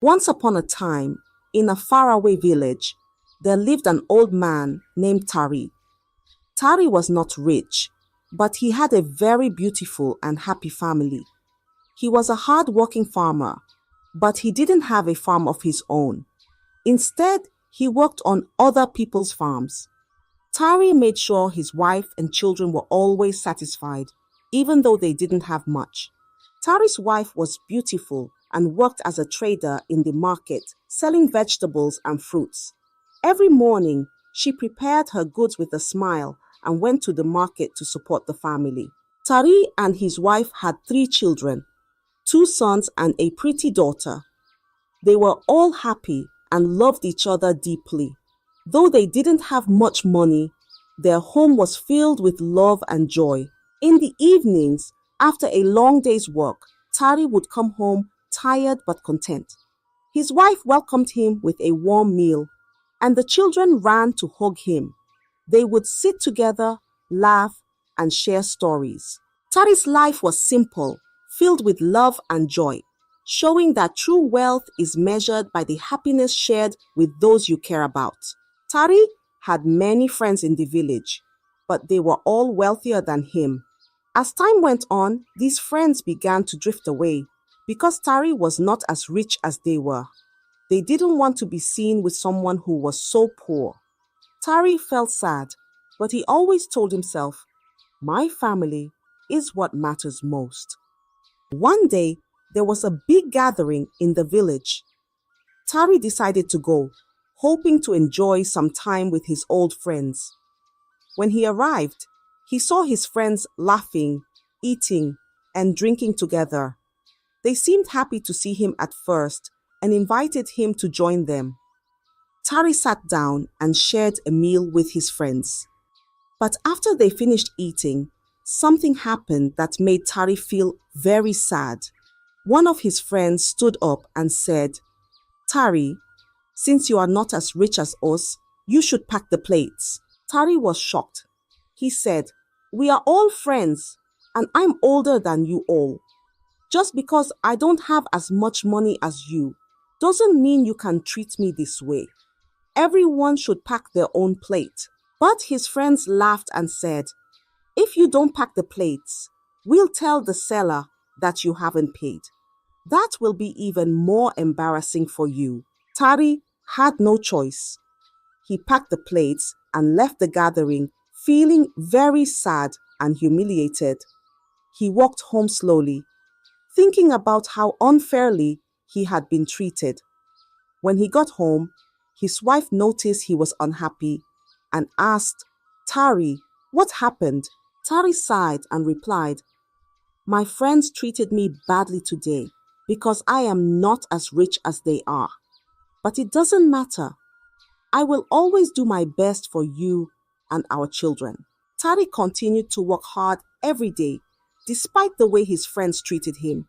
Once upon a time, in a faraway village, there lived an old man named Tari. Tari was not rich, but he had a very beautiful and happy family. He was a hard-working farmer, but he didn't have a farm of his own. Instead, he worked on other people's farms. Tari made sure his wife and children were always satisfied, even though they didn't have much. Tari's wife was beautiful and worked as a trader in the market, selling vegetables and fruits. Every morning, she prepared her goods with a smile and went to the market to support the family. Tari and his wife had three children, two sons and a pretty daughter. They were all happy and loved each other deeply. Though they didn't have much money, their home was filled with love and joy. In the evenings, after a long day's work, Tari would come home tired but content. His wife welcomed him with a warm meal, and the children ran to hug him. They would sit together, laugh, and share stories. Tari's life was simple, filled with love and joy, showing that true wealth is measured by the happiness shared with those you care about. Tari had many friends in the village, but they were all wealthier than him. As time went on, these friends began to drift away because Tari was not as rich as they were. They didn't want to be seen with someone who was so poor. Tari felt sad, but he always told himself, "My family is what matters most." One day, there was a big gathering in the village. Tari decided to go, hoping to enjoy some time with his old friends. When he arrived, he saw his friends laughing, eating, and drinking together. They seemed happy to see him at first and invited him to join them. Tari sat down and shared a meal with his friends. But after they finished eating, something happened that made Tari feel very sad. One of his friends stood up and said, "Tari, since you are not as rich as us, you should pack the plates." Tari was shocked. He said, "We are all friends, and I'm older than you all. Just because I don't have as much money as you doesn't mean you can treat me this way. Everyone should pack their own plate." But his friends laughed and said, "If you don't pack the plates, we'll tell the seller that you haven't paid. That will be even more embarrassing for you." Tari had no choice. He packed the plates and left the gathering feeling very sad and humiliated. He walked home slowly, thinking about how unfairly he had been treated. When he got home, his wife noticed he was unhappy and asked, "Tari, what happened?" Tari sighed and replied, "My friends treated me badly today because I am not as rich as they are. But it doesn't matter. I will always do my best for you and our children." Tari continued to work hard every day, despite the way his friends treated him.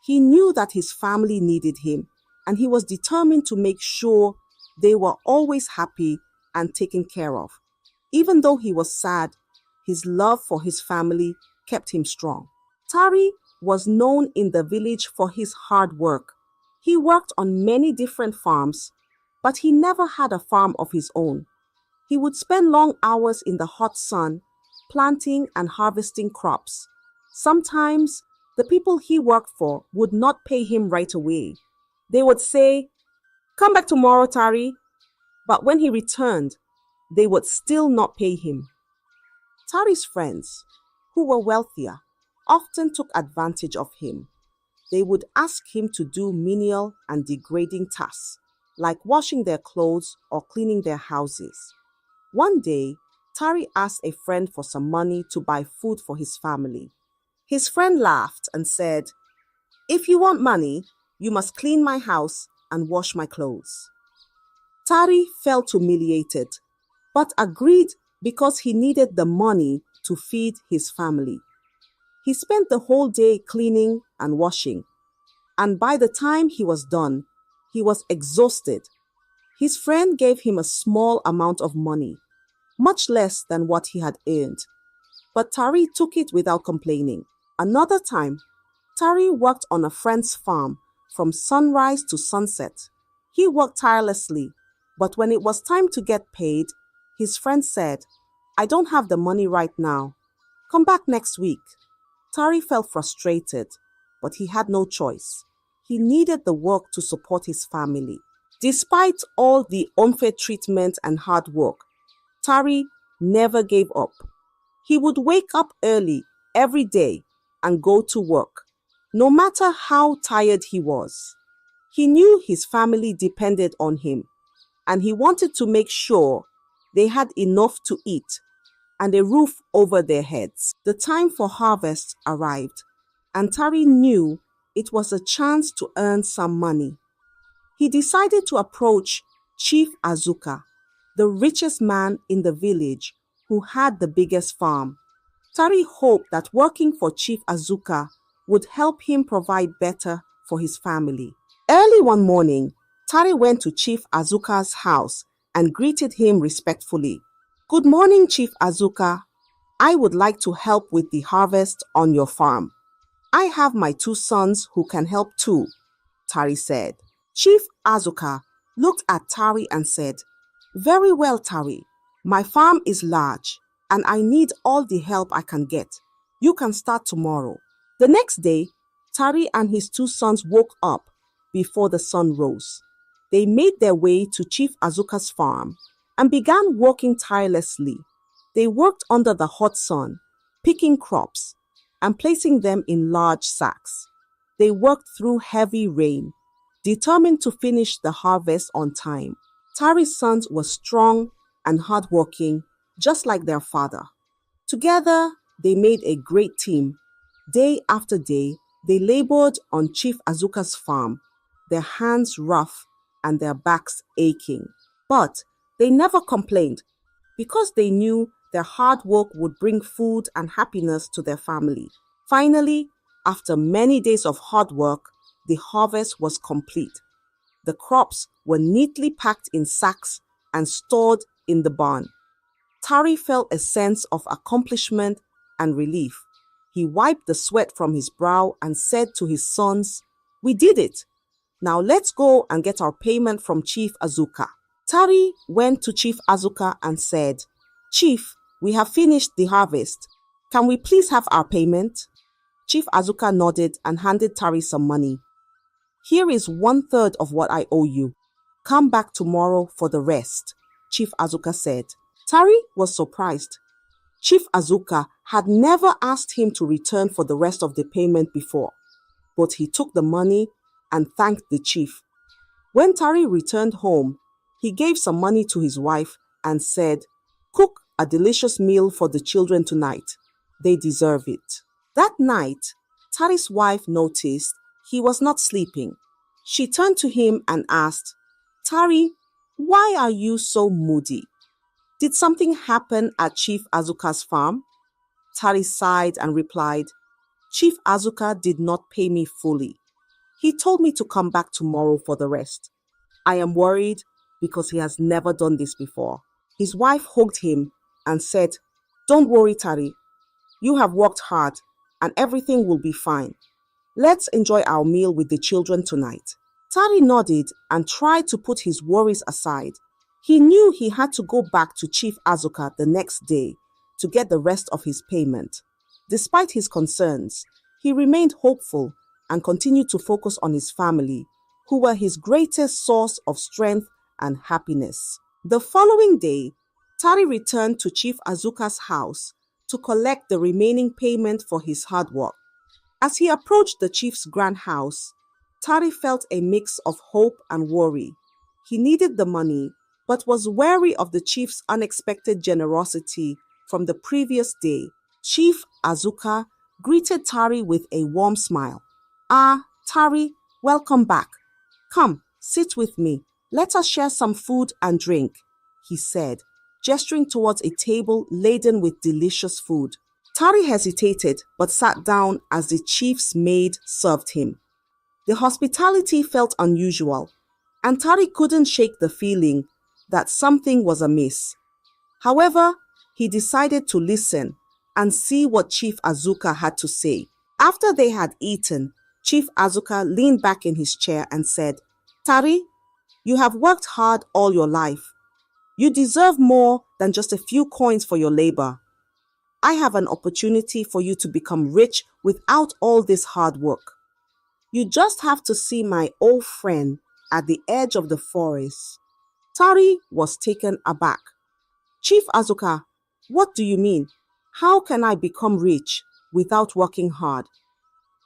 He knew that his family needed him, and he was determined to make sure they were always happy and taken care of. Even though he was sad, his love for his family kept him strong. Tari was known in the village for his hard work. He worked on many different farms, but he never had a farm of his own. He would spend long hours in the hot sun, planting and harvesting crops. Sometimes, the people he worked for would not pay him right away. They would say, "Come back tomorrow, Tari." But when he returned, they would still not pay him. Tari's friends, who were wealthier, often took advantage of him. They would ask him to do menial and degrading tasks, like washing their clothes or cleaning their houses. One day, Tari asked a friend for some money to buy food for his family. His friend laughed and said, "If you want money, you must clean my house and wash my clothes." Tari felt humiliated, but agreed because he needed the money to feed his family. He spent the whole day cleaning and washing, and by the time he was done, he was exhausted. His friend gave him a small amount of money, much less than what he had earned, but Tari took it without complaining. Another time, Tari worked on a friend's farm from sunrise to sunset. He worked tirelessly, but when it was time to get paid, his friend said, "I don't have the money right now. Come back next week." Tari felt frustrated, but he had no choice. He needed the work to support his family. Despite all the unfair treatment and hard work, Tari never gave up. He would wake up early every day and go to work, no matter how tired he was. He knew his family depended on him, and he wanted to make sure they had enough to eat and a roof over their heads. The time for harvest arrived, and Tari knew it was a chance to earn some money. He decided to approach Chief Azuka, the richest man in the village who had the biggest farm. Tari hoped that working for Chief Azuka would help him provide better for his family. Early one morning, Tari went to Chief Azuka's house and greeted him respectfully. "Good morning, Chief Azuka. I would like to help with the harvest on your farm. I have my 2 sons who can help too," Tari said. Chief Azuka looked at Tari and said, "Very well, Tari. My farm is large and I need all the help I can get. You can start tomorrow." The next day, Tari and his 2 sons woke up before the sun rose. They made their way to Chief Azuka's farm and began working tirelessly. They worked under the hot sun, picking crops and placing them in large sacks. They worked through heavy rain, determined to finish the harvest on time. Tari's sons were strong and hardworking, just like their father. Together, they made a great team. Day after day, they labored on Chief Azuka's farm, their hands rough and their backs aching. But they never complained because they knew their hard work would bring food and happiness to their family. Finally, after many days of hard work, the harvest was complete. The crops were neatly packed in sacks and stored in the barn. Tari felt a sense of accomplishment and relief. He wiped the sweat from his brow and said to his sons, "We did it. Now let's go and get our payment from Chief Azuka." Tari went to Chief Azuka and said, "Chief, we have finished the harvest. Can we please have our payment?" Chief Azuka nodded and handed Tari some money. "Here is 1/3 of what I owe you. Come back tomorrow for the rest," Chief Azuka said. Tari was surprised. Chief Azuka had never asked him to return for the rest of the payment before, but he took the money and thanked the chief. When Tari returned home, he gave some money to his wife and said, "Cook a delicious meal for the children tonight. They deserve it." That night, Tari's wife noticed he was not sleeping. She turned to him and asked, "Tari, why are you so moody? Did something happen at Chief Azuka's farm?" Tari sighed and replied, "Chief Azuka did not pay me fully. He told me to come back tomorrow for the rest. I am worried because he has never done this before." His wife hugged him and said, "Don't worry, Tari. You have worked hard and everything will be fine. Let's enjoy our meal with the children tonight." Tari nodded and tried to put his worries aside. He knew he had to go back to Chief Azuka the next day to get the rest of his payment. Despite his concerns, he remained hopeful and continued to focus on his family, who were his greatest source of strength and happiness. The following day, Tari returned to Chief Azuka's house to collect the remaining payment for his hard work. As he approached the chief's grand house, Tari felt a mix of hope and worry. He needed the money, but was wary of the chief's unexpected generosity from the previous day. Chief Azuka greeted Tari with a warm smile. "Ah, Tari, welcome back. Come, sit with me. Let us share some food and drink," he said, gesturing towards a table laden with delicious food. Tari hesitated but sat down as the chief's maid served him. The hospitality felt unusual, and Tari couldn't shake the feeling that something was amiss. However, he decided to listen and see what Chief Azuka had to say. After they had eaten, Chief Azuka leaned back in his chair and said, Tari, you have worked hard all your life. You deserve more than just a few coins for your labor. I have an opportunity for you to become rich without all this hard work. You just have to see my old friend at the edge of the forest. Tari was taken aback. Chief Azuka, what do you mean? How can I become rich without working hard?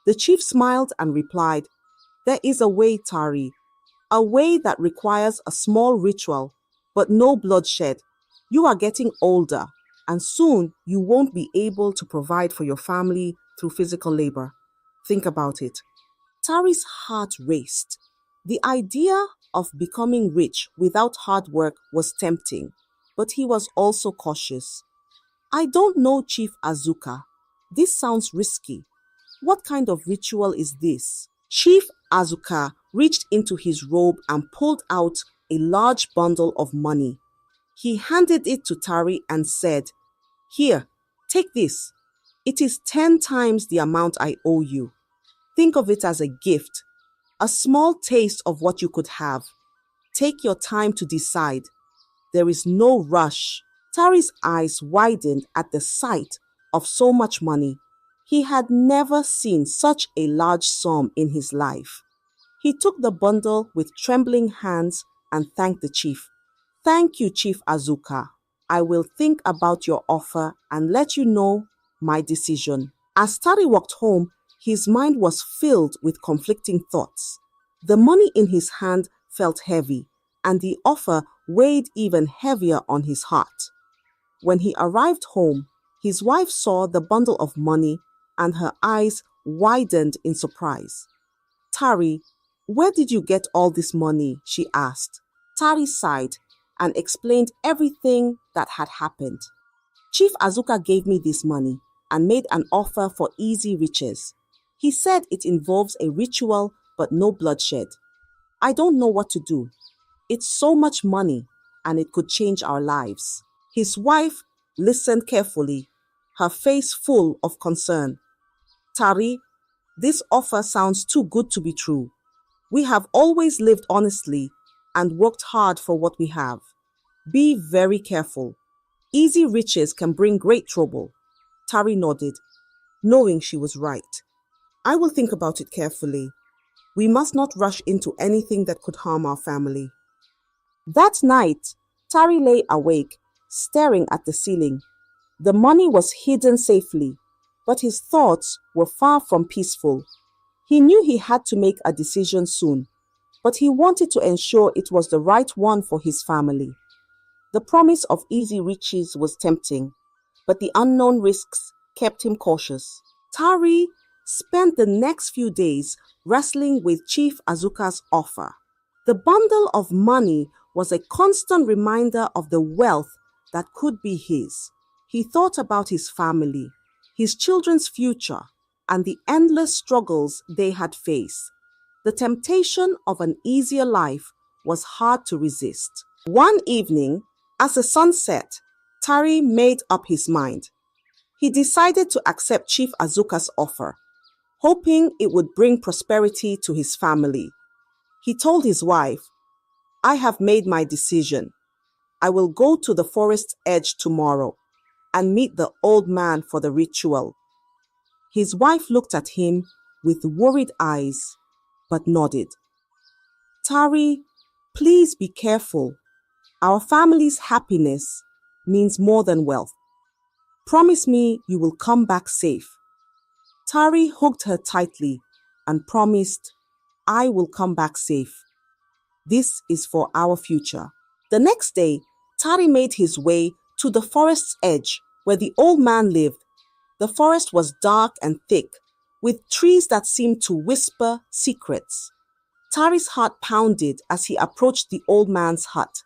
The chief smiled and replied, There is a way, Tari. A way that requires a small ritual, but no bloodshed. You are getting older, and soon you won't be able to provide for your family through physical labor. Think about it. Tari's heart raced. The idea of becoming rich without hard work was tempting, but he was also cautious. I don't know, Chief Azuka. This sounds risky. What kind of ritual is this? Chief Azuka reached into his robe and pulled out a large bundle of money. He handed it to Tari and said, Here, take this. It is 10 times the amount I owe you. Think of it as a gift, a small taste of what you could have. Take your time to decide. There is no rush. Tari's eyes widened at the sight of so much money. He had never seen such a large sum in his life. He took the bundle with trembling hands and thanked the chief. Thank you, Chief Azuka. I will think about your offer and let you know my decision. As Tari walked home, his mind was filled with conflicting thoughts. The money in his hand felt heavy, and the offer weighed even heavier on his heart. When he arrived home, his wife saw the bundle of money and her eyes widened in surprise. Tari, where did you get all this money? She asked. Tari sighed and explained everything that had happened. Chief Azuka gave me this money and made an offer for easy riches. He said it involves a ritual but no bloodshed. I don't know what to do. It's so much money and it could change our lives. His wife listened carefully, her face full of concern. Tari, this offer sounds too good to be true. We have always lived honestly and worked hard for what we have. Be very careful. Easy riches can bring great trouble. Tari nodded, knowing she was right. I will think about it carefully. We must not rush into anything that could harm our family. That night, Tari lay awake, staring at the ceiling. The money was hidden safely, but his thoughts were far from peaceful. He knew he had to make a decision soon, but he wanted to ensure it was the right one for his family. The promise of easy riches was tempting, but the unknown risks kept him cautious. Tari spent the next few days wrestling with Chief Azuka's offer. The bundle of money was a constant reminder of the wealth that could be his. He thought about his family, his children's future, and the endless struggles they had faced. The temptation of an easier life was hard to resist. One evening, as the sun set, Tari made up his mind. He decided to accept Chief Azuka's offer, hoping it would bring prosperity to his family. He told his wife, I have made my decision. I will go to the forest's edge tomorrow and meet the old man for the ritual. His wife looked at him with worried eyes, but nodded. Tari, please be careful. Our family's happiness means more than wealth. Promise me you will come back safe. Tari hugged her tightly and promised, I will come back safe. This is for our future. The next day, Tari made his way to the forest's edge where the old man lived. The forest was dark and thick, with trees that seemed to whisper secrets. Tari's heart pounded as he approached the old man's hut.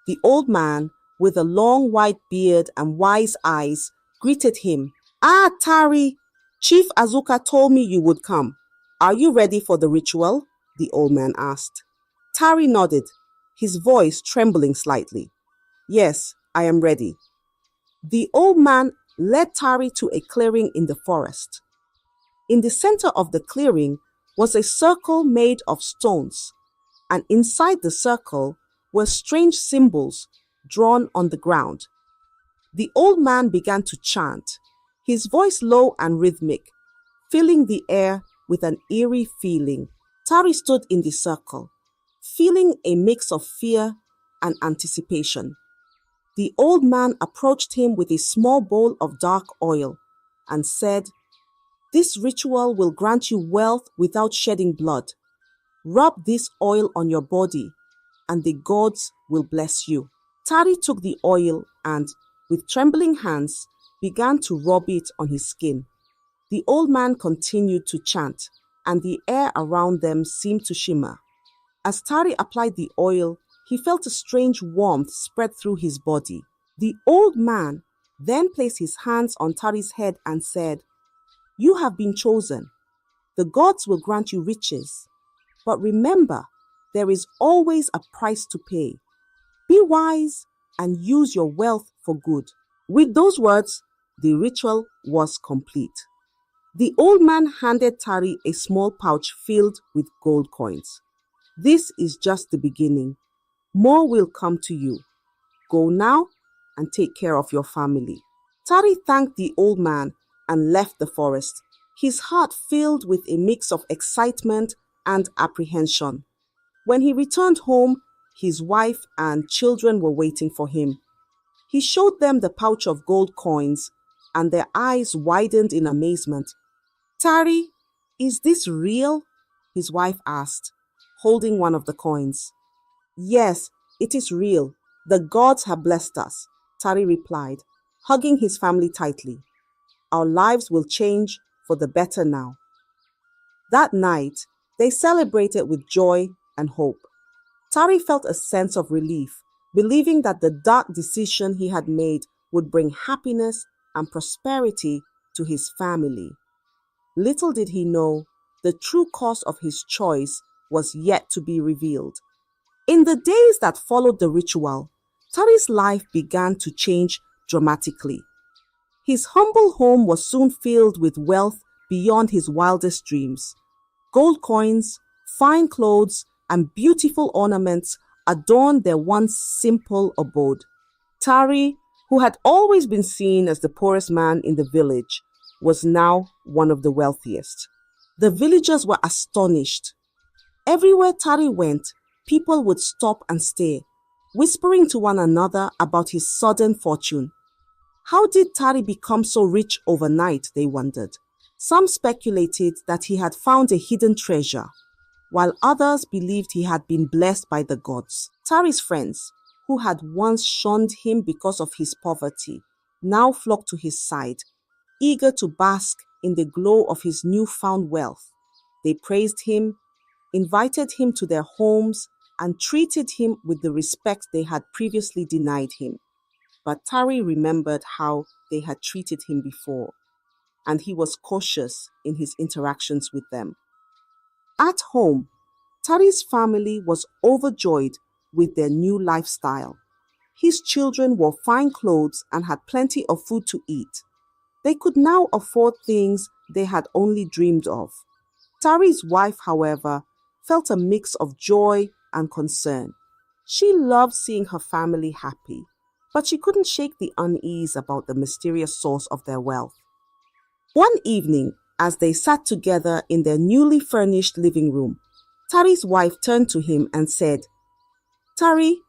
The old man, with a long white beard and wise eyes, greeted him. Ah, Tari! Chief Azuka told me you would come. Are you ready for the ritual? The old man asked. Tari nodded, his voice trembling slightly. Yes, I am ready. The old man led Tari to a clearing in the forest. In the center of the clearing was a circle made of stones, and inside the circle were strange symbols drawn on the ground. The old man began to chant, his voice low and rhythmic, filling the air with an eerie feeling. Tari stood in the circle, feeling a mix of fear and anticipation. The old man approached him with a small bowl of dark oil and said, "This ritual will grant you wealth without shedding blood. Rub this oil on your body, and the gods will bless you." Tari took the oil and, with trembling hands, began to rub it on his skin. The old man continued to chant, and the air around them seemed to shimmer. As Tari applied the oil, he felt a strange warmth spread through his body. The old man then placed his hands on Tari's head and said, "You have been chosen. The gods will grant you riches. But remember, there is always a price to pay. Be wise and use your wealth for good." With those words, the ritual was complete. The old man handed Tari a small pouch filled with gold coins. "This is just the beginning. More will come to you. Go now and take care of your family." Tari thanked the old man and left the forest, his heart filled with a mix of excitement and apprehension. When he returned home, his wife and children were waiting for him. He showed them the pouch of gold coins, and their eyes widened in amazement. "Tari, is this real?" his wife asked, holding one of the coins. "Yes, it is real. The gods have blessed us," Tari replied, hugging his family tightly. "Our lives will change for the better now." That night, they celebrated with joy and hope. Tari felt a sense of relief, believing that the dark decision he had made would bring happiness and prosperity to his family. Little did he know, the true cause of his choice was yet to be revealed. In the days that followed the ritual, Tari's life began to change dramatically. His humble home was soon filled with wealth beyond his wildest dreams. Gold coins, fine clothes, and beautiful ornaments adorned their once simple abode. Tari, who had always been seen as the poorest man in the village, was now one of the wealthiest. The villagers were astonished. Everywhere Tari went, people would stop and stare, whispering to one another about his sudden fortune. How did Tari become so rich overnight, they wondered. Some speculated that he had found a hidden treasure, while others believed he had been blessed by the gods. Tari's friends, who had once shunned him because of his poverty, now flocked to his side, eager to bask in the glow of his newfound wealth. They praised him, invited him to their homes, and treated him with the respect they had previously denied him. But Tari remembered how they had treated him before, and he was cautious in his interactions with them. At home, Tari's family was overjoyed with their new lifestyle. His children wore fine clothes and had plenty of food to eat. They could now afford things they had only dreamed of. Tari's wife, however, felt a mix of joy and concern. She loved seeing her family happy, but she couldn't shake the unease about the mysterious source of their wealth. One evening, as they sat together in their newly furnished living room, Tari's wife turned to him and said, "Tari,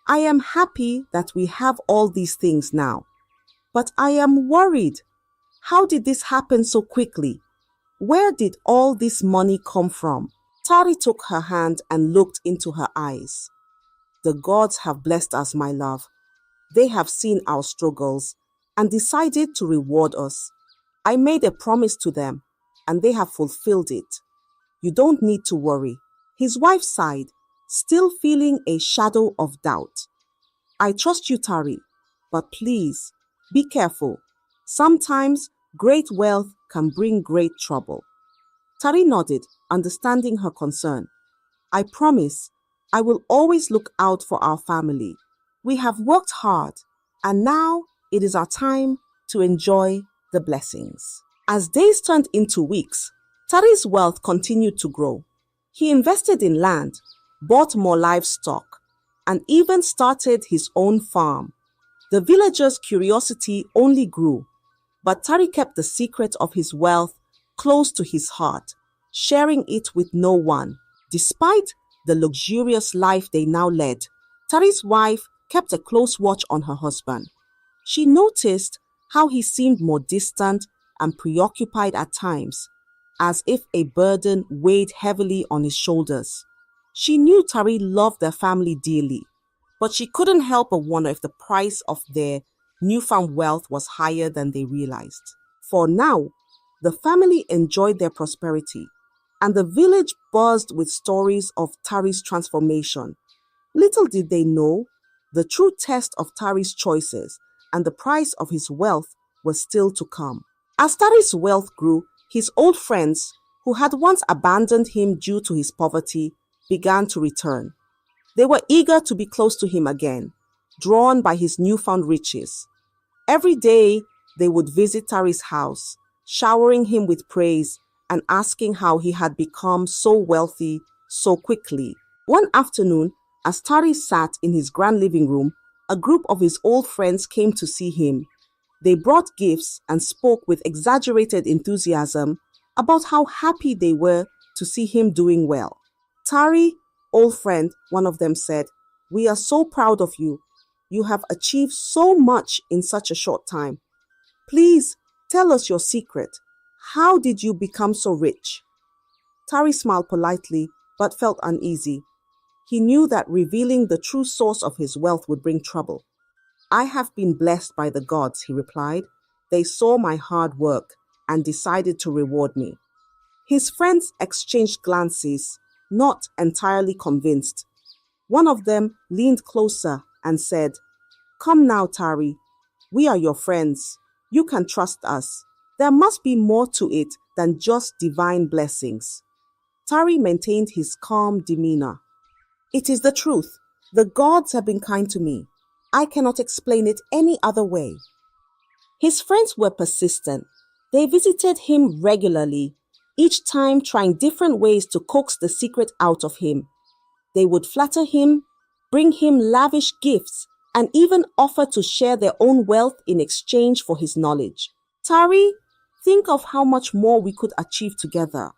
I am happy that we have all these things now, but I am worried. How did this happen so quickly? Where did all this money come from?" Tari took her hand and looked into her eyes. "The gods have blessed us, my love. They have seen our struggles and decided to reward us. I made a promise to them, and they have fulfilled it. You don't need to worry." His wife sighed, still feeling a shadow of doubt. "I trust you, Tari, but please, be careful. Sometimes great wealth can bring great trouble." Tari nodded, understanding her concern. "I promise I will always look out for our family. We have worked hard, and now it is our time to enjoy the blessings." As days turned into weeks, Tari's wealth continued to grow. He invested in land, bought more livestock, and even started his own farm. The villagers' curiosity only grew, but Tari kept the secret of his wealth close to his heart, sharing it with no one. Despite the luxurious life they now led, Tari's wife kept a close watch on her husband. She noticed how he seemed more distant and preoccupied at times, as if a burden weighed heavily on his shoulders. She knew Tari loved their family dearly, but she couldn't help but wonder if the price of their newfound wealth was higher than they realized. For now, the family enjoyed their prosperity, and the village buzzed with stories of Tari's transformation. Little did they know, the true test of Tari's choices and the price of his wealth was still to come. As Tari's wealth grew, his old friends, who had once abandoned him due to his poverty, began to return. They were eager to be close to him again, drawn by his newfound riches. Every day, they would visit Tari's house, showering him with praise and asking how he had become so wealthy so quickly. One afternoon, as Tari sat in his grand living room, a group of his old friends came to see him. They brought gifts and spoke with exaggerated enthusiasm about how happy they were to see him doing well. "Tari, old friend," one of them said, "we are so proud of you. You have achieved so much in such a short time. Please tell us your secret. How did you become so rich?" Tari smiled politely but felt uneasy. He knew that revealing the true source of his wealth would bring trouble. "I have been blessed by the gods," he replied. "They saw my hard work and decided to reward me." His friends exchanged glances, not entirely convinced. One of them leaned closer and said, "Come now, Tari. We are your friends. You can trust us. There must be more to it than just divine blessings." Tari maintained his calm demeanor. "It is the truth. The gods have been kind to me. I cannot explain it any other way." His friends were persistent. They visited him regularly, each time trying different ways to coax the secret out of him. They would flatter him, bring him lavish gifts, and even offer to share their own wealth in exchange for his knowledge. "Tari, think of how much more we could achieve together,"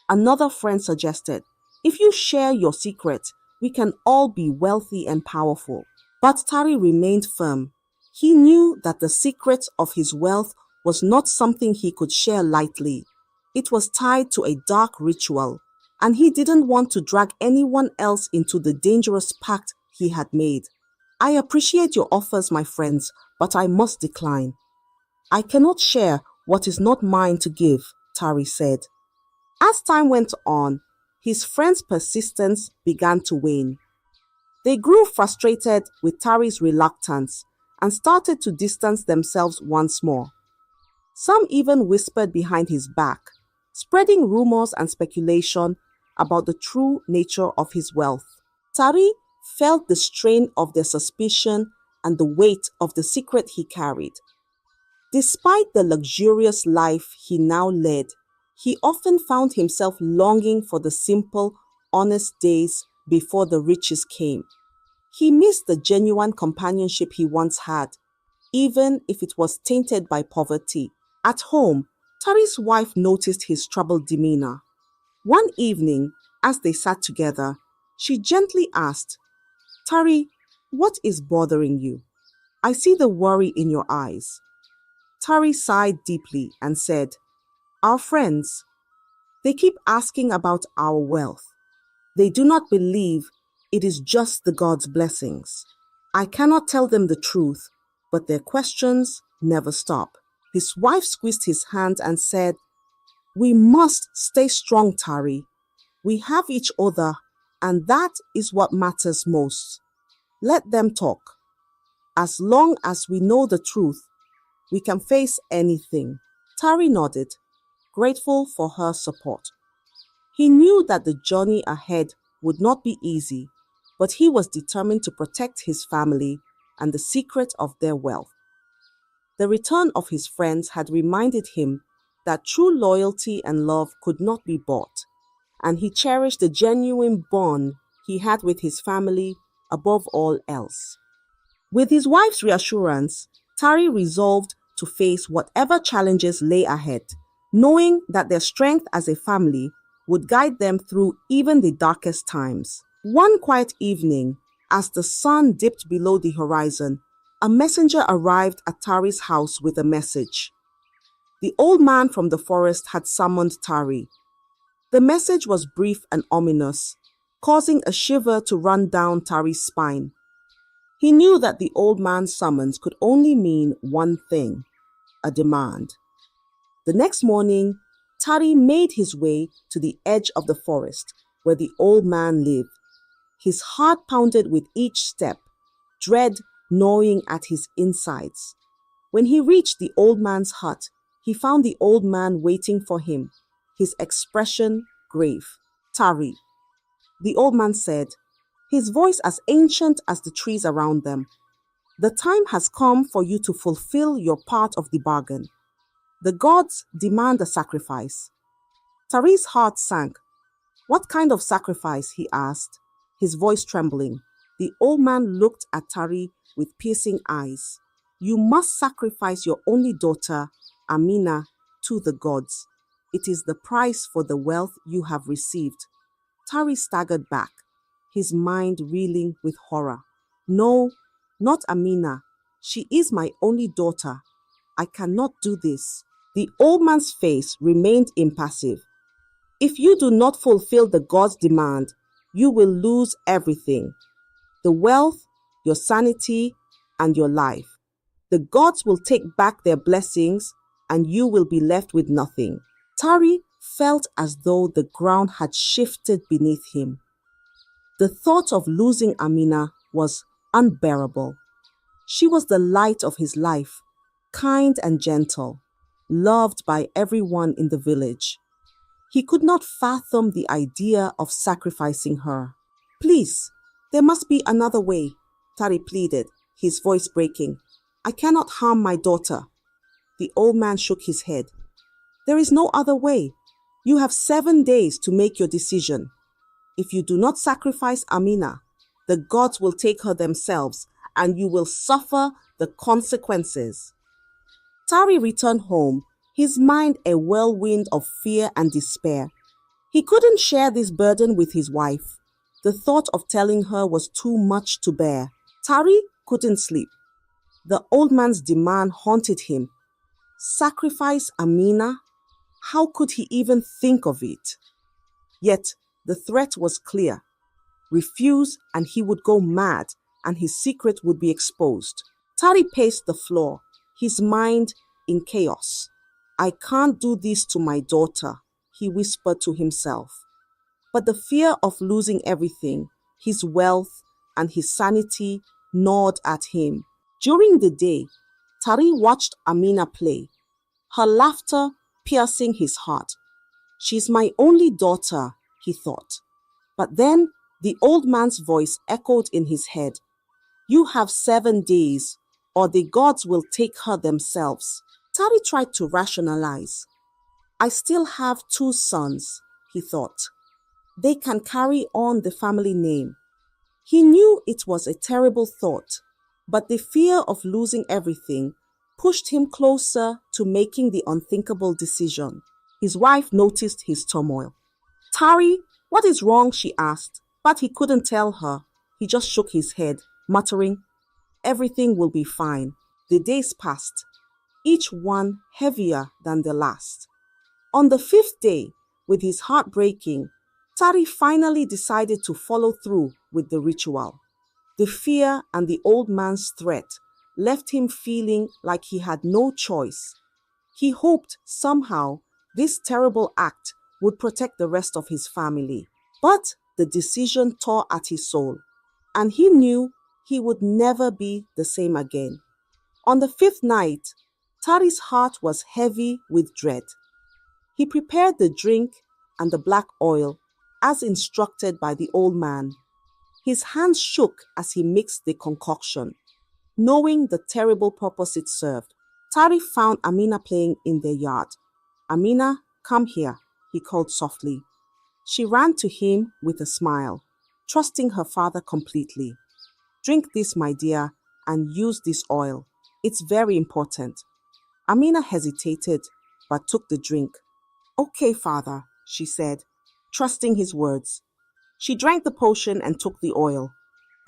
another friend suggested. "If you share your secret, we can all be wealthy and powerful." But Tari remained firm. He knew that the secret of his wealth was not something he could share lightly. It was tied to a dark ritual, and he didn't want to drag anyone else into the dangerous pact he had made. "I appreciate your offers, my friends, but I must decline. I cannot share what is not mine to give," Tari said. As time went on, his friends' persistence began to wane. They grew frustrated with Tari's reluctance and started to distance themselves once more. Some even whispered behind his back, spreading rumors and speculation about the true nature of his wealth. Tari felt the strain of their suspicion and the weight of the secret he carried. Despite the luxurious life he now led, he often found himself longing for the simple, honest days before the riches came. He missed the genuine companionship he once had, even if it was tainted by poverty. At home, Tari's wife noticed his troubled demeanor. One evening, as they sat together, she gently asked, "Tari, what is bothering you? I see the worry in your eyes." Tari sighed deeply and said, "Our friends, they keep asking about our wealth. They do not believe it is just the God's blessings. I cannot tell them the truth, but their questions never stop." His wife squeezed his hand and said, "We must stay strong, Tari. We have each other, and that is what matters most. Let them talk. As long as we know the truth, we can face anything." Tari nodded, grateful for her support. He knew that the journey ahead would not be easy, but he was determined to protect his family and the secret of their wealth. The return of his friends had reminded him that true loyalty and love could not be bought, and he cherished the genuine bond he had with his family above all else. With his wife's reassurance, Tari resolved to face whatever challenges lay ahead, knowing that their strength as a family would guide them through even the darkest times. One quiet evening, as the sun dipped below the horizon, a messenger arrived at Tari's house with a message. The old man from the forest had summoned Tari. The message was brief and ominous, causing a shiver to run down Tari's spine. He knew that the old man's summons could only mean one thing: a demand. The next morning, Tari made his way to the edge of the forest where the old man lived. His heart pounded with each step, dread gnawing at his insides. When he reached the old man's hut, he found the old man waiting for him, his expression grave. "Tari," the old man said, his voice as ancient as the trees around them. "The time has come for you to fulfill your part of the bargain. The gods demand a sacrifice." Tari's heart sank. "What kind of sacrifice?" he asked, his voice trembling. The old man looked at Tari with piercing eyes. "You must sacrifice your only daughter, Amina, to the gods. It is the price for the wealth you have received." Tari staggered back, his mind reeling with horror. "No, not Amina. She is my only daughter. I cannot do this." The old man's face remained impassive. "If you do not fulfill the god's demand, you will lose everything: the wealth, your sanity, and your life. The gods will take back their blessings, and you will be left with nothing." Tari felt as though the ground had shifted beneath him. The thought of losing Amina was unbearable. She was the light of his life, kind and gentle, loved by everyone in the village. He could not fathom the idea of sacrificing her. "Please, there must be another way," Tari pleaded, his voice breaking. "I cannot harm my daughter." The old man shook his head. "There is no other way. You have 7 days to make your decision. If you do not sacrifice Amina, the gods will take her themselves, and you will suffer the consequences." Tari returned home, his mind a whirlwind of fear and despair. He couldn't share this burden with his wife. The thought of telling her was too much to bear. Tari couldn't sleep. The old man's demand haunted him. Sacrifice Amina? How could he even think of it? Yet the threat was clear. Refuse and he would go mad, and his secret would be exposed. Tari paced the floor, his mind in chaos. "I can't do this to my daughter," he whispered to himself. But the fear of losing everything, his wealth and his sanity, gnawed at him. During the day, Tari watched Amina play, her laughter piercing his heart. "She's my only daughter," he thought. But then the old man's voice echoed in his head. "You have 7 days, or the gods will take her themselves." Tari tried to rationalize. "I still have 2 sons," he thought. "They can carry on the family name." He knew it was a terrible thought, but the fear of losing everything pushed him closer to making the unthinkable decision. His wife noticed his turmoil. "Tari, what is wrong?" she asked, but he couldn't tell her. He just shook his head, muttering, "Everything will be fine." The days passed, each one heavier than the last. On the 5th day, with his heart breaking, Tari finally decided to follow through with the ritual. The fear and the old man's threat left him feeling like he had no choice. He hoped somehow this terrible act would protect the rest of his family. But the decision tore at his soul, and he knew he would never be the same again. On the 5th night, Tari's heart was heavy with dread. He prepared the drink and the black oil as instructed by the old man. His hands shook as he mixed the concoction, knowing the terrible purpose it served. Tari found Amina playing in their yard. "Amina, come here," he called softly. She ran to him with a smile, trusting her father completely. "Drink this, my dear, and use this oil. It's very important." Amina hesitated, but took the drink. "Okay, father," she said, trusting his words. She drank the potion and took the oil.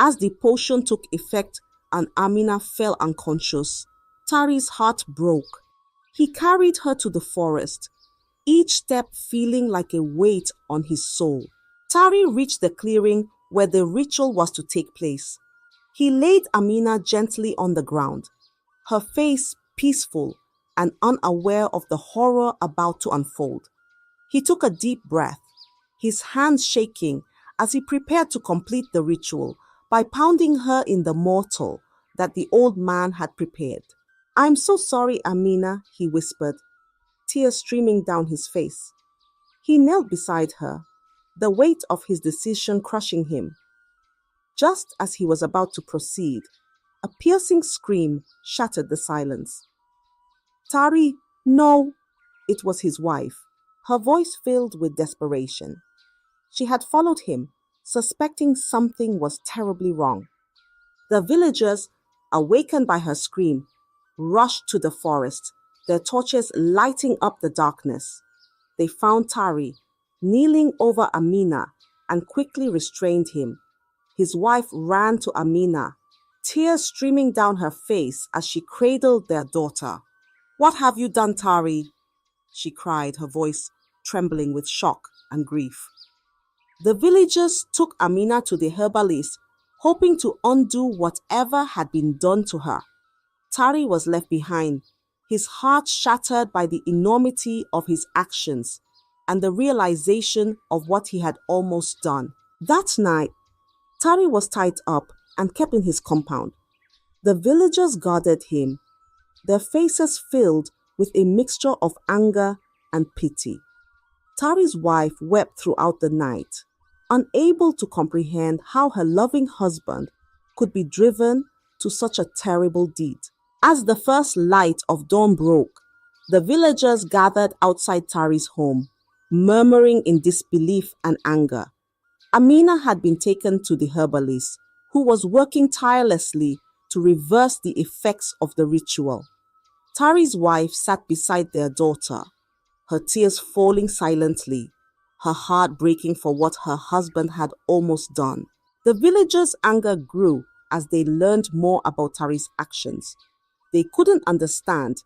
As the potion took effect and Amina fell unconscious, Tari's heart broke. He carried her to the forest, each step feeling like a weight on his soul. Tari reached the clearing where the ritual was to take place. He laid Amina gently on the ground, her face peaceful and unaware of the horror about to unfold. He took a deep breath, his hands shaking as he prepared to complete the ritual by pounding her in the mortar that the old man had prepared. "I'm so sorry, Amina," he whispered, tears streaming down his face. He knelt beside her, the weight of his decision crushing him. Just as he was about to proceed, a piercing scream shattered the silence. "Tari, no!" It was his wife, her voice filled with desperation. She had followed him, suspecting something was terribly wrong. The villagers, awakened by her scream, rushed to the forest, their torches lighting up the darkness. They found Tari, kneeling over Amina, and quickly restrained him. His wife ran to Amina, tears streaming down her face as she cradled their daughter. "What have you done, Tari?" she cried, her voice trembling with shock and grief. The villagers took Amina to the herbalist, hoping to undo whatever had been done to her. Tari was left behind, his heart shattered by the enormity of his actions and the realization of what he had almost done. That night, Tari was tied up and kept in his compound. The villagers guarded him, their faces filled with a mixture of anger and pity. Tari's wife wept throughout the night, unable to comprehend how her loving husband could be driven to such a terrible deed. As the first light of dawn broke, the villagers gathered outside Tari's home, murmuring in disbelief and anger. Amina had been taken to the herbalist, who was working tirelessly to reverse the effects of the ritual. Tari's wife sat beside their daughter, her tears falling silently, her heart breaking for what her husband had almost done. The villagers' anger grew as they learned more about Tari's actions. They couldn't understand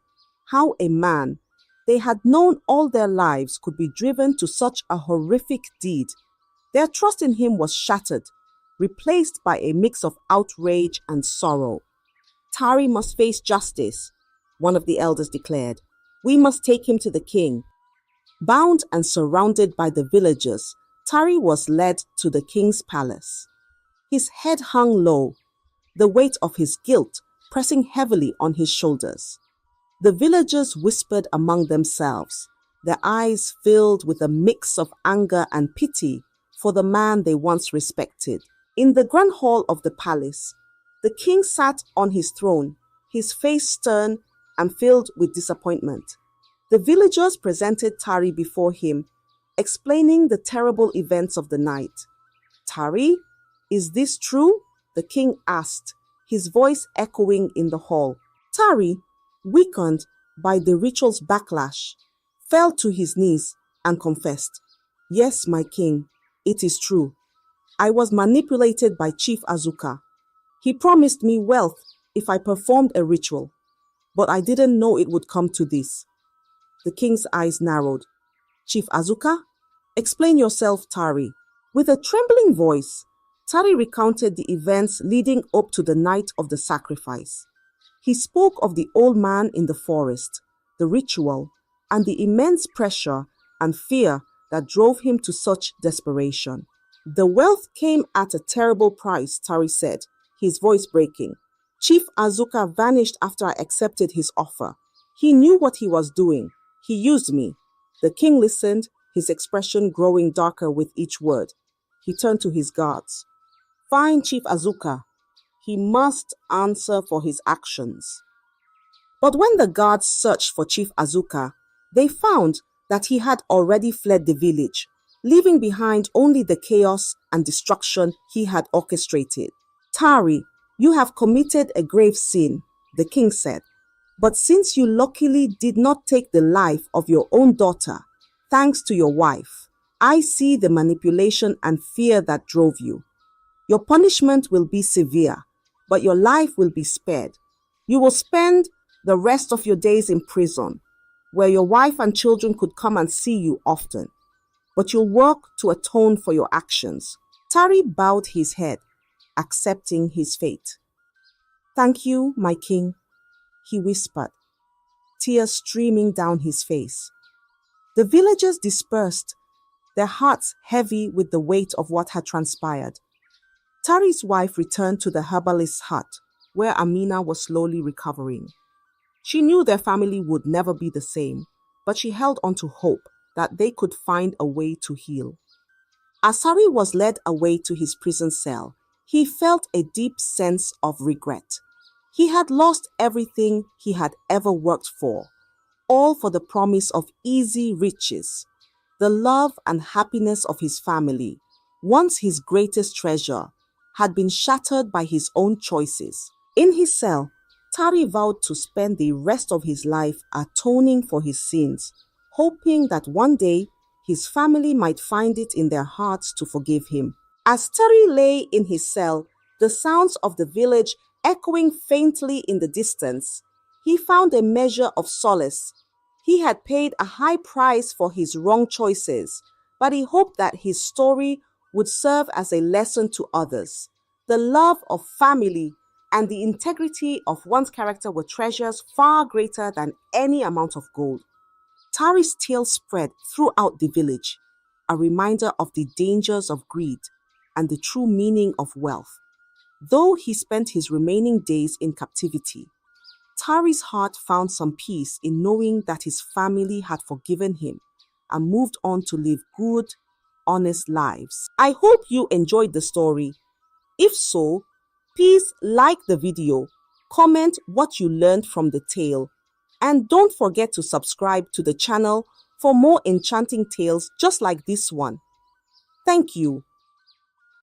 how a man they had known all their lives could be driven to such a horrific deed. Their trust in him was shattered, replaced by a mix of outrage and sorrow. "Tari must face justice," one of the elders declared. "We must take him to the king." Bound and surrounded by the villagers, Tari was led to the king's palace. His head hung low, the weight of his guilt pressing heavily on his shoulders. The villagers whispered among themselves, their eyes filled with a mix of anger and pity for the man they once respected. In the grand hall of the palace, the king sat on his throne, his face stern and filled with disappointment. The villagers presented Tari before him, explaining the terrible events of the night. "Tari, is this true?" the king asked, his voice echoing in the hall. Tari, weakened by the ritual's backlash, fell to his knees and confessed, "Yes, my king, it is true. I was manipulated by Chief Azuka. He promised me wealth if I performed a ritual, but I didn't know it would come to this." The king's eyes narrowed. "Chief Azuka? Explain yourself, Tari." With a trembling voice, Tari recounted the events leading up to the night of the sacrifice. He spoke of the old man in the forest, the ritual, and the immense pressure and fear that drove him to such desperation. "The wealth came at a terrible price," Tari said, his voice breaking. "Chief Azuka vanished after I accepted his offer. He knew what he was doing. He used me." The king listened, his expression growing darker with each word. He turned to his guards. "Find Chief Azuka. He must answer for his actions." But when the guards searched for Chief Azuka, They found that he had already fled the village, leaving behind only the chaos and destruction he had orchestrated. Tari, you have committed a grave sin, the king said. But since you luckily did not take the life of your own daughter, thanks to your wife, I see the manipulation and fear that drove you. Your punishment will be severe, but your life will be spared. You will spend the rest of your days in prison, where your wife and children could come and see you often. But you'll work to atone for your actions. Tari bowed his head, accepting his fate. Thank you, my king, he whispered, tears streaming down his face. The villagers dispersed, their hearts heavy with the weight of what had transpired. Tari's wife returned to the herbalist's hut, where Amina was slowly recovering. She knew their family would never be the same, but she held on to hope that they could find a way to heal. As Tari was led away to his prison cell, he felt a deep sense of regret. He had lost everything he had ever worked for, all for the promise of easy riches. The love and happiness of his family, once his greatest treasure, had been shattered by his own choices. In his cell, Tari vowed to spend the rest of his life atoning for his sins, hoping that one day his family might find it in their hearts to forgive him. As Tari lay in his cell, the sounds of the village echoing faintly in the distance, he found a measure of solace. He had paid a high price for his wrong choices, but he hoped that his story would serve as a lesson to others. The love of family and the integrity of one's character were treasures far greater than any amount of gold. Tari's tale spread throughout the village, a reminder of the dangers of greed and the true meaning of wealth. Though he spent his remaining days in captivity, Tari's heart found some peace in knowing that his family had forgiven him and moved on to live good, honest lives. I hope you enjoyed the story. If so, please like the video, comment what you learned from the tale, and don't forget to subscribe to the channel for more enchanting tales just like this one. Thank you.